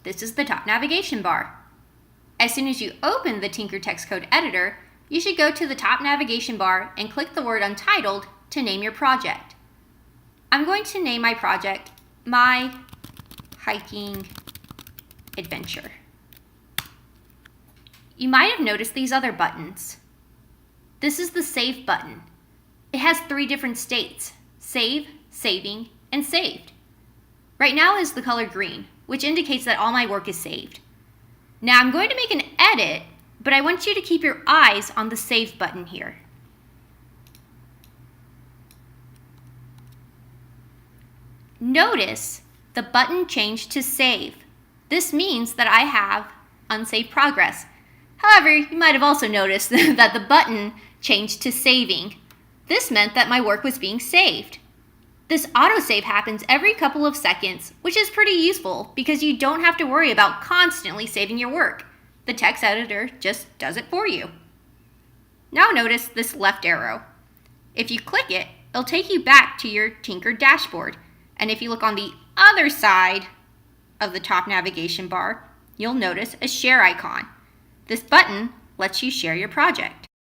this is the top navigation bar. As soon as you open the Tynker text code editor, you should go to the top navigation bar and click the word Untitled to name your project. I'm going to name my project My Hiking Adventure. You might have noticed these other buttons. This is the Save button. It has 3 different states: Save, Saving, and Saved. Right now is the color green, which indicates that all my work is saved. Now I'm going to make an edit, but I want you to keep your eyes on the Save button here. Notice the button changed to Save. This means that I have unsaved progress. However, you might have also noticed that the button changed to Saving. This meant that my work was being saved. This autosave happens every couple of seconds, which is pretty useful because you don't have to worry about constantly saving your work. The text editor just does it for you. Now notice this left arrow. If you click it, it'll take you back to your Tynker dashboard. And if you look on the other side of the top navigation bar, you'll notice a share icon. This button lets you share your project.